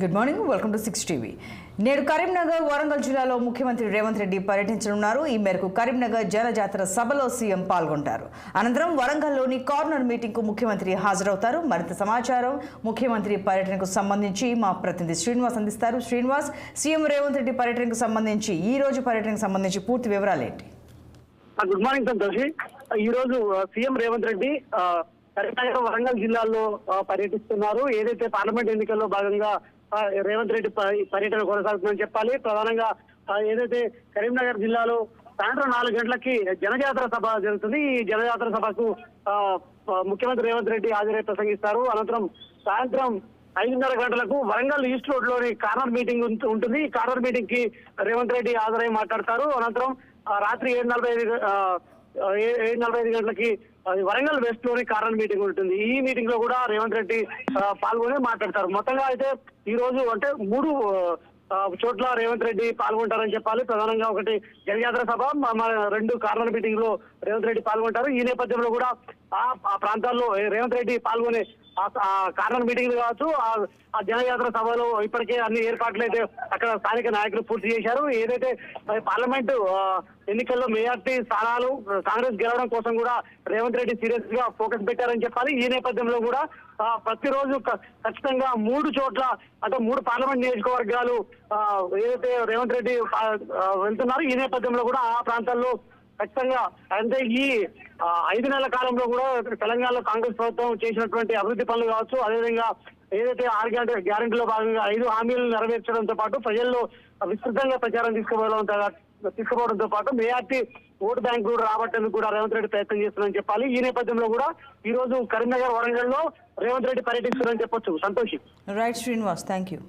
Good morning, welcome to 6 TV. నేడు కరీంనగర్, వరంగల్ జిల్లాలో ముఖ్యమంత్రి రేవంత్ రెడ్డి పర్యటించనున్నారు. ఈ మేరకు కరీంనగర్ జనజాతర సభలో సీఎం పాల్గొంటారు. అనంతరం వరంగల్లోని కార్నర్ మీటింగ్కు ముఖ్యమంత్రి హాజరవుతారు. మరింత సమాచారం ముఖ్యమంత్రి పర్యటనకు సంబంధించి మా ప్రతినిధి శ్రీనివాస్ అందిస్తారు. శ్రీనివాస్, సీఎం రేవంత్ రెడ్డి పర్యటనకు సంబంధించి ఈ రోజు పర్యటనకు సంబంధించి పూర్తి వివరాలు ఏంటి? Good morning Santoshi. ఈ రోజు సీఎం రేవంత్ రెడ్డి కరీంనగర్, వరంగల్ జిల్లాల్లో పర్యటిస్తున్నారు. ఏదైతే పార్లమెంట్ ఎన్నికల్లో భాగంగా రేవంత్ రెడ్డి పర్యటన కొనసాగుతుందని చెప్పాలి. ప్రధానంగా ఏదైతే కరీంనగర్ జిల్లాలో సాయంత్రం 4 గంటలకి జనజాతర సభ జరుగుతుంది. ఈ జనజాతర సభకు ముఖ్యమంత్రి రేవంత్ రెడ్డి హాజరై ప్రసంగిస్తారు. అనంతరం సాయంత్రం 5:30 గంటలకు వరంగల్ ఈస్ట్ రోడ్ లోని కార్నర్ మీటింగ్ ఉంటుంది. ఈ కార్నర్ మీటింగ్ కి రేవంత్ రెడ్డి హాజరై మాట్లాడతారు. అనంతరం రాత్రి 7:45 గంటలకి వరంగల్ వెస్ట్ లోని కార్నర్ మీటింగ్ ఉంటుంది. ఈ మీటింగ్ లో కూడా రేవంత్ రెడ్డి పాల్గొని మాట్లాడతారు. మొత్తంగా అయితే ఈ రోజు అంటే 3 చోట్ల రేవంత్ రెడ్డి పాల్గొంటారని చెప్పాలి. ప్రధానంగా ఒకటి జనజాతర సభ, 2 కార్నర్ మీటింగ్ లో రేవంత్ రెడ్డి పాల్గొంటారు. ఈ నేపథ్యంలో కూడా ఆ ప్రాంతాల్లో రేవంత్ రెడ్డి పాల్గొనే కార్నర్ మీటింగ్ కావచ్చు, ఆ జనజాతర సభలో ఇప్పటికే అన్ని ఏర్పాట్లు అయితే అక్కడ స్థానిక నాయకులు పూర్తి చేశారు. ఏదైతే పార్లమెంటు ఎన్నికల్లో మెజార్టీ స్థానాలు కాంగ్రెస్ గెలవడం కోసం కూడా రేవంత్ రెడ్డి సీరియస్ గా ఫోకస్ పెట్టారని చెప్పాలి. ఈ నేపథ్యంలో కూడా ప్రతిరోజు ఖచ్చితంగా 3 చోట్ల అంటే 3 పార్లమెంట్ నియోజకవర్గాలు ఏదైతే రేవంత్ రెడ్డి వెళ్తున్నారు. ఈ నేపథ్యంలో కూడా ఆ ప్రాంతాల్లో ఖచ్చితంగా అంటే ఈ 5 నెలల కాలంలో కూడా తెలంగాణలో కాంగ్రెస్ ప్రభుత్వం చేసినటువంటి అభివృద్ధి పనులు కావచ్చు, అదేవిధంగా ఏదైతే 6 గ్యారెంటీలో భాగంగా 5 హామీలను నెరవేర్చడంతో పాటు ప్రజల్లో విస్తృతంగా ప్రచారం తీసుకుపోవడంతో పాటు మెజార్టీ ఓటు బ్యాంక్ కూడా రాబట్టేందుకు కూడా రేవంత్ రెడ్డి ప్రయత్నం చేస్తున్నారని చెప్పాలి. ఈ నేపథ్యంలో కూడా ఈ రోజు కరీంనగర్, వరంగల్ లో రేవంత్ రెడ్డి పర్యటిస్తున్నారని చెప్పొచ్చు. Santoshi. Right Srinivas, thank you.